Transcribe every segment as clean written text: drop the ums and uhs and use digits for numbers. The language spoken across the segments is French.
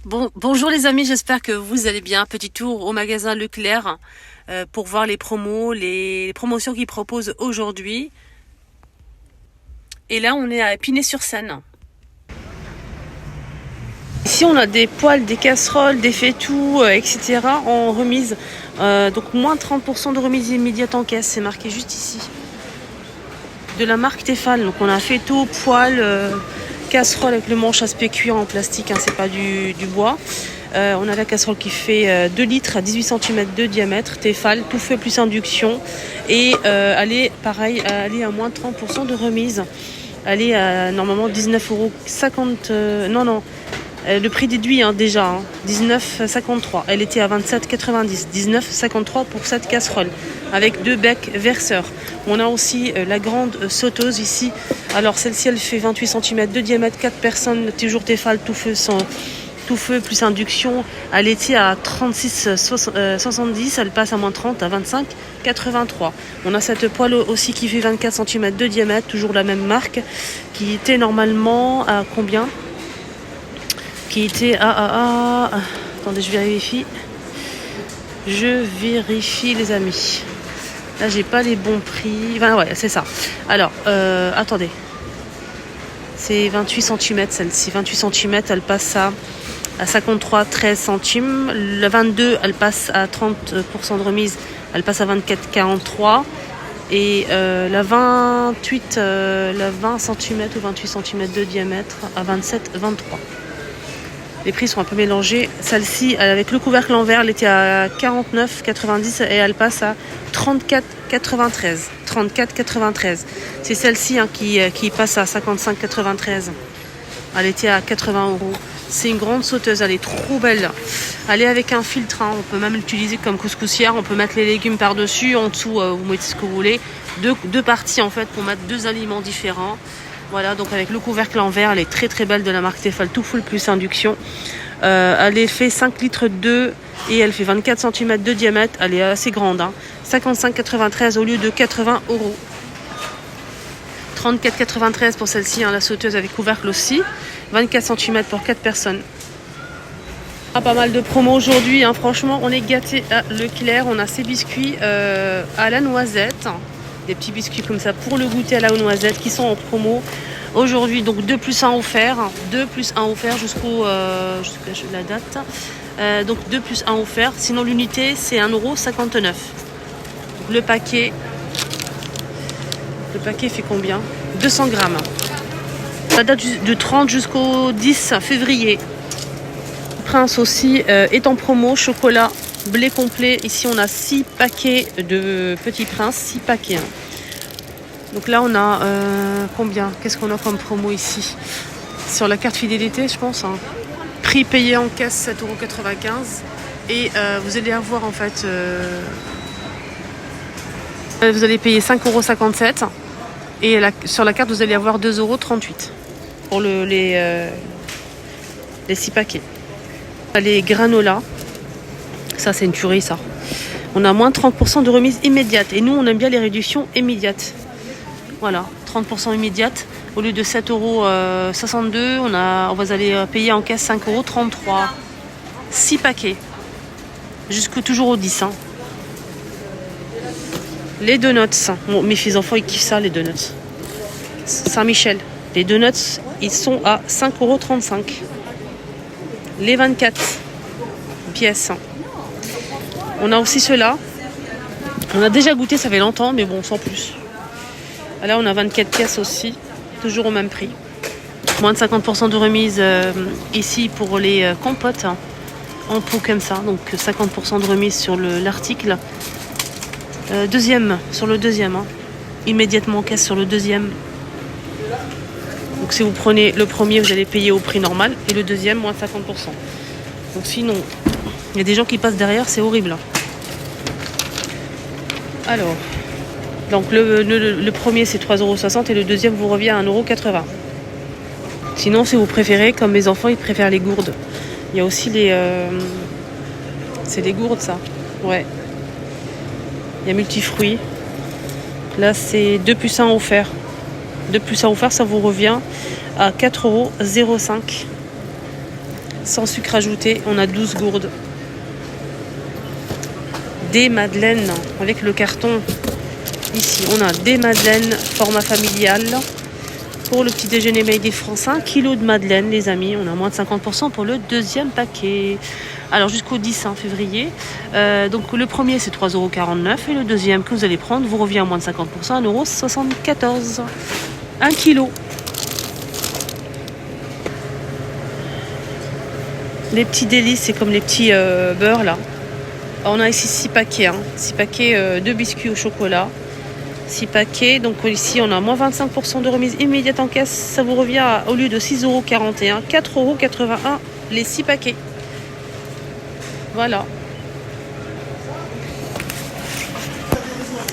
Bonjour les amis, j'espère que vous allez bien. Petit tour au magasin Leclerc pour voir les promos, les promotions qu'ils proposent aujourd'hui. Et là, on est à Épinay-sur-Seine. Ici, on a des poêles, des casseroles, des fétous, etc. en remise. Donc moins 30% de remise immédiate en caisse, c'est marqué juste ici. De la marque Tefal. Donc on a fétaux, poêles, casserole avec le manche aspect cuir en plastique, hein, c'est pas du bois. On a la casserole qui fait 2 litres à 18 cm de diamètre, Tefal, tout feu plus induction. Et elle est pareil, elle est à moins 30% de remise. Elle est à normalement 19,50 €. Non, le prix déduit déjà, 19,53. Elle était à 27,90. 19,53 pour cette casserole avec 2 becs verseurs. On a aussi la grande sauteuse ici. Alors celle-ci elle fait 28 cm de diamètre, 4 personnes, toujours Tefal, tout feu plus induction. Elle était à 36,70. Elle passe à moins 30 à 25,83. On a cette poêle aussi qui fait 24 cm de diamètre, toujours la même marque, qui était normalement à combien? Qui était attendez, je vérifie les amis. Là j'ai pas les bons prix. Enfin, ouais, c'est ça. Alors attendez, c'est 28 cm celle-ci. 28 cm, elle passe à 53,13 centimes. La 22, elle passe à 30% de remise, elle passe à 24,43. Et la 28, la 20 cm ou 28 cm de diamètre à 27,23. Les prix sont un peu mélangés. Celle-ci, avec le couvercle en verre, elle était à 49,90 et elle passe à 34,93. 34,93. C'est celle-ci qui passe à 55,93. Elle était à 80 €. C'est une grande sauteuse, elle est trop belle. Elle est avec un filtre, on peut même l'utiliser comme couscoussière. On peut mettre les légumes par-dessus, en dessous, vous mettez ce que vous voulez. Deux parties en fait pour mettre 2 aliments différents. Voilà, donc avec le couvercle en verre, elle est très très belle de la marque Tefal, tout full plus induction. Elle est fait 5 litres 2 et elle fait 24 cm de diamètre. Elle est assez grande, 55,93 au lieu de 80 €. 34,93 pour celle-ci, la sauteuse avec couvercle aussi. 24 cm pour 4 personnes. Pas mal de promos aujourd'hui, franchement, on est gâtés à Leclerc. On a ces biscuits à la noisette. Des petits biscuits comme ça pour le goûter à la noisette qui sont en promo aujourd'hui. Donc 2 plus 1 offert. 2 plus 1 offert jusqu'à la date. Donc 2 plus 1 offert. Sinon l'unité c'est 1,59 €. Le paquet fait combien? 200 grammes. Ça date du 30 jusqu'au 10 février. Prince aussi est en promo. Chocolat blé complet. Ici on a 6 paquets de Petit Prince. 6 paquets. Donc là on a combien? Qu'est-ce qu'on a comme promo ici? Sur la carte fidélité je pense. Prix payé en caisse 7,95 €. Et vous allez avoir en fait... vous allez payer 5,57 €. Et sur la carte vous allez avoir 2,38 € pour les 6 paquets. Les granolas. Ça c'est une tuerie ça. On a moins 30% de remise immédiate. Et nous on aime bien les réductions immédiates. Voilà, 30% immédiate. Au lieu de 7,62 €, on va aller payer en caisse 5,33 €. 6 paquets. Toujours au 10. Les donuts. Bon, mes fils enfants ils kiffent ça, les donuts. Saint-Michel. Les donuts, ils sont à 5,35 €. Les 24 pièces. On a aussi ceux-là. On a déjà goûté, ça fait longtemps, mais bon, sans plus. Là, on a 24 pièces aussi, toujours au même prix. Moins de 50% de remise ici pour les compotes en pot comme ça. Donc 50% de remise sur l'article. Sur le deuxième. Immédiatement en caisse sur le deuxième. Donc si vous prenez le premier, vous allez payer au prix normal. Et le deuxième, moins de 50%. Donc sinon, il y a des gens qui passent derrière, c'est horrible. Alors, donc le premier c'est 3,60 € et le deuxième vous revient à 1,80 €. Sinon, si vous préférez, comme mes enfants, ils préfèrent les gourdes. Il y a aussi c'est des gourdes ça. Ouais. Il y a multifruits. Là, c'est 2 plus 1 offert. 2 plus 1 offert, ça vous revient à 4,05 €. sans sucre ajouté. On a 12 gourdes. Des madeleines avec le carton. Ici, on a des madeleines format familial. Pour le petit déjeuner Made in France, 1 kg de madeleine, les amis. On a moins de 50% pour le deuxième paquet. Alors, jusqu'au 10 février. Donc, le premier, c'est 3,49 € et le deuxième que vous allez prendre vous revient à moins de 50%, 1,74 €. 1 kg. Les petits délices, c'est comme les petits beurres, là. On a ici 6 paquets. 6 paquets de biscuits au chocolat. 6 paquets. Donc, ici, on a moins 25% de remise immédiate en caisse. Ça vous revient au lieu de 6,41 €, 4,81 € les 6 paquets. Voilà.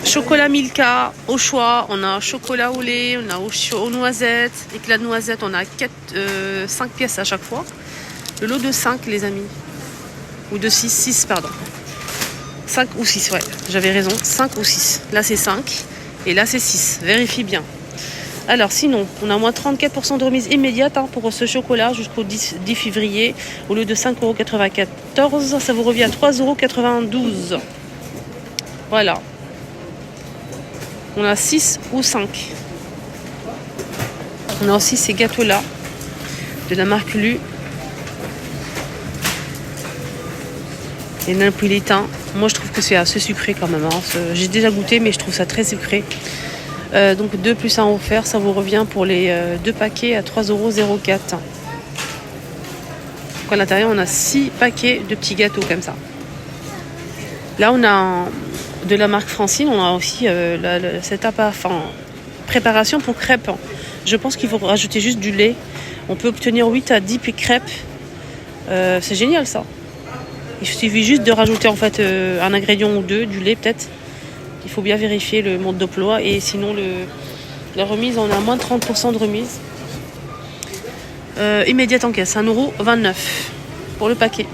Chocolat Milka au choix. On a chocolat au lait, on a aux noisettes. Éclat de noisette, on a 5 pièces à chaque fois. Le lot de 5, les amis. Ou de 6, pardon. 5 ou 6, ouais. J'avais raison. 5 ou 6. Là, c'est 5. Et là, c'est 6. Vérifie bien. Alors, sinon, on a moins 34% de remise immédiate pour ce chocolat jusqu'au 10 février. Au lieu de 5,94 €, ça vous revient à 3,92 €. Voilà. On a 6 ou 5. On a aussi ces gâteaux-là de la marque Lu. Les napolitains. Moi, je trouve que c'est assez sucré quand même. J'ai déjà goûté, mais je trouve ça très sucré. Donc 2 plus 1 offert, ça vous revient pour les 2 paquets à 3,04 €. Donc à l'intérieur, on a 6 paquets de petits gâteaux comme ça. Là, on a de la marque Francine, on a aussi cette préparation pour crêpes. Je pense qu'il faut rajouter juste du lait. On peut obtenir 8 à 10 crêpes. C'est génial ça. Il suffit juste de rajouter en fait un ingrédient ou deux, du lait peut-être. Il faut bien vérifier le mode d'emploi et sinon la remise, on a moins de 30% de remise. Immédiate en caisse, 1,29 € pour le paquet.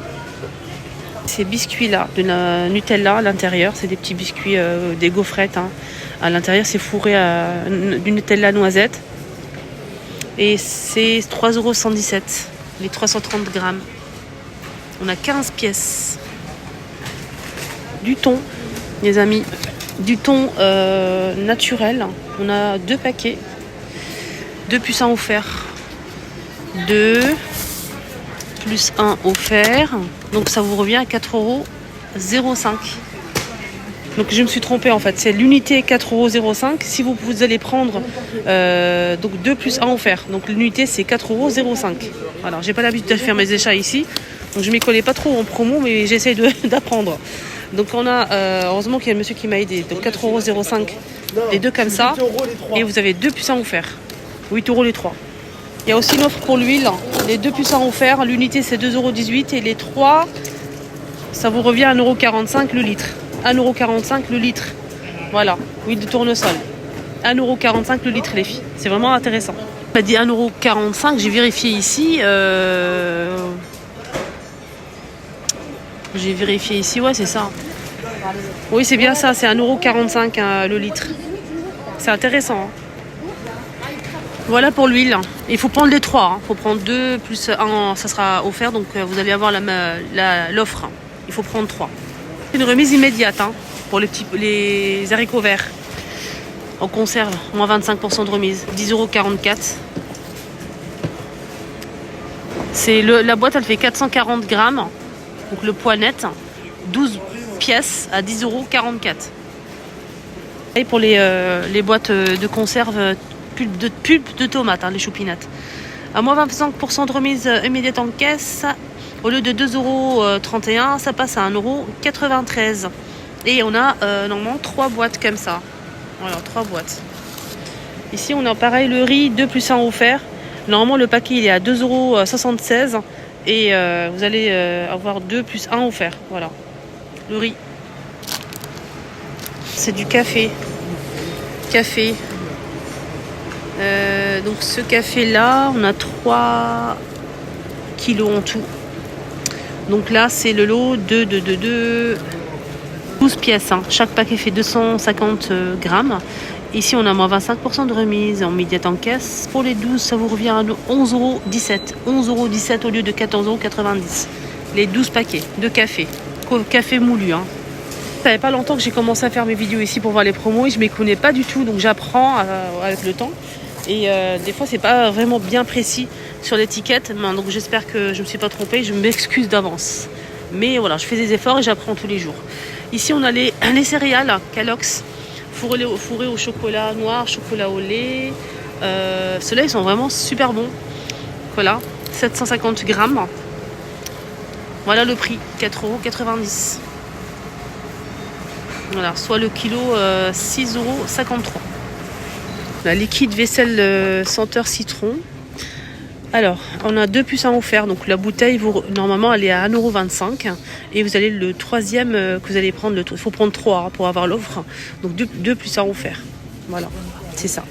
Ces biscuits-là, de la Nutella à l'intérieur, c'est des petits biscuits, des gaufrettes. À l'intérieur, c'est fourré du Nutella noisette. Et c'est 3,117 €, les 330 grammes. On a 15 pièces. Du thon, les amis. Du thon naturel. On a 2 paquets. 2 plus 1 offert. 2 plus 1 offert. Donc ça vous revient à 4,05 €. Donc je me suis trompée en fait. C'est l'unité 4,05 €. Si vous allez prendre donc 2 plus 1 offert. Donc l'unité c'est 4,05 €. Voilà, j'ai pas l'habitude de faire mes achats ici. Donc je m'y connais pas trop en promo, mais j'essaie d'apprendre. Donc on a, heureusement qu'il y a un monsieur qui m'a aidé. Donc 4,05 €, les 2 comme ça. Et vous avez 2 plus 1 offerts. 8 € les 3. Il y a aussi une offre pour l'huile. Les 2 plus 1 offerts. L'unité c'est 2,18 € et les 3, ça vous revient à 1,45 € le litre. 1,45 € le litre. Voilà, huile de tournesol. 1,45 € le litre les filles. C'est vraiment intéressant. On m'a dit 1,45 €, j'ai vérifié ici. J'ai vérifié ici, ouais, c'est ça. Oui, c'est bien ça, c'est 1,45 € le litre. C'est intéressant. Voilà pour l'huile. Il faut prendre les 3. Il faut prendre 2 plus 1, ça sera offert. Donc vous allez avoir l'offre. Il faut prendre 3. C'est une remise immédiate pour les haricots verts. En conserve, moins 25% de remise. 10,44 €. La boîte, elle fait 440 grammes. Donc le poids net, 12 pièces à 10,44 €. Et pour les boîtes de conserve, pulpe de tomates, les choupinates. À moins 25% de remise immédiate en caisse, au lieu de 2,31 €, ça passe à 1,93 €. Et on a normalement 3 boîtes comme ça. Voilà, 3 boîtes. Ici, on a pareil le riz 2 plus 1 offert. Normalement, le paquet il est à 2,76 € et vous allez avoir 2 plus 1 offert. Voilà, le riz. C'est du café. Donc ce café-là, on a 3 kilos en tout. Donc là, c'est le lot de 12 pièces. Chaque paquet fait 250 grammes. Ici, on a moins 25% de remise en immédiate en caisse. Pour les 12, ça vous revient à 11,17 €. 11,17 € au lieu de 14,90 €. Les 12 paquets de café. Café moulu. Hein. Ça fait pas longtemps que j'ai commencé à faire mes vidéos ici pour voir les promos et je ne m'y connais pas du tout. Donc j'apprends avec le temps. Et des fois, c'est pas vraiment bien précis sur l'étiquette. Donc j'espère que je ne me suis pas trompée. Je m'excuse d'avance. Mais voilà, je fais des efforts et j'apprends tous les jours. Ici, on a les céréales Kellogg's. Fourrés au chocolat noir, chocolat au lait. Ceux-là, ils sont vraiment super bons. Voilà, 750 grammes. Voilà le prix, 4,90 €. Voilà, soit le kilo 6,53 €. La liquide vaisselle senteur citron. Alors, on a 2 puces à offert. Donc la bouteille, normalement, elle est à 1,25 €. Et vous allez le troisième que vous allez prendre. Il faut prendre 3 pour avoir l'offre. Donc 2 puces à offert. Voilà, c'est ça.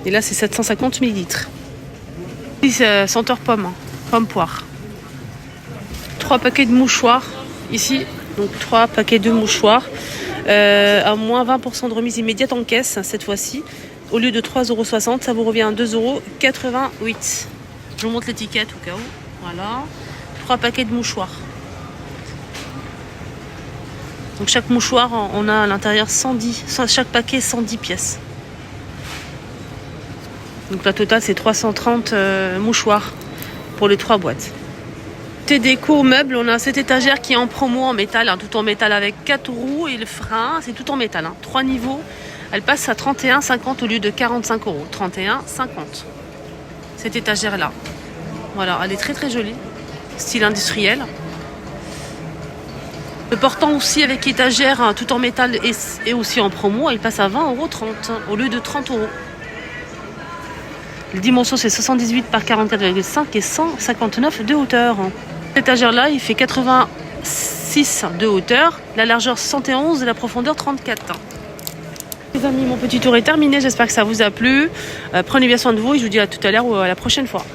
Et là, c'est 750 millilitres. Senteur pomme, pomme poire. 3 paquets de mouchoirs ici. Donc 3 paquets de mouchoirs. À moins 20% de remise immédiate en caisse cette fois-ci. Au lieu de 3,60 €, ça vous revient à 2,88 €. Je vous montre l'étiquette au cas où. Voilà. 3 paquets de mouchoirs. Donc chaque mouchoir, on a à l'intérieur 110. Chaque paquet 110 pièces. Donc la totale, c'est 330 mouchoirs pour les 3 boîtes. Déco meubles, on a cette étagère qui est en promo en métal, hein, tout en métal avec 4 roues et le frein, c'est tout en métal. 3 niveaux. Elle passe à 31,50 € au lieu de 45 €. 31,50 €. Cette étagère-là. Voilà, elle est très très jolie. Style industriel. Le portant aussi avec étagère, hein, tout en métal et aussi en promo, elle passe à 20,30 € au lieu de 30 €. La dimension, c'est 78 par 44,5 et 159 de hauteur. Cette étagère-là, il fait 86 de hauteur. La largeur 71 et la profondeur 34. Les amis, mon petit tour est terminé. J'espère que ça vous a plu. Prenez bien soin de vous et je vous dis à tout à l'heure ou à la prochaine fois.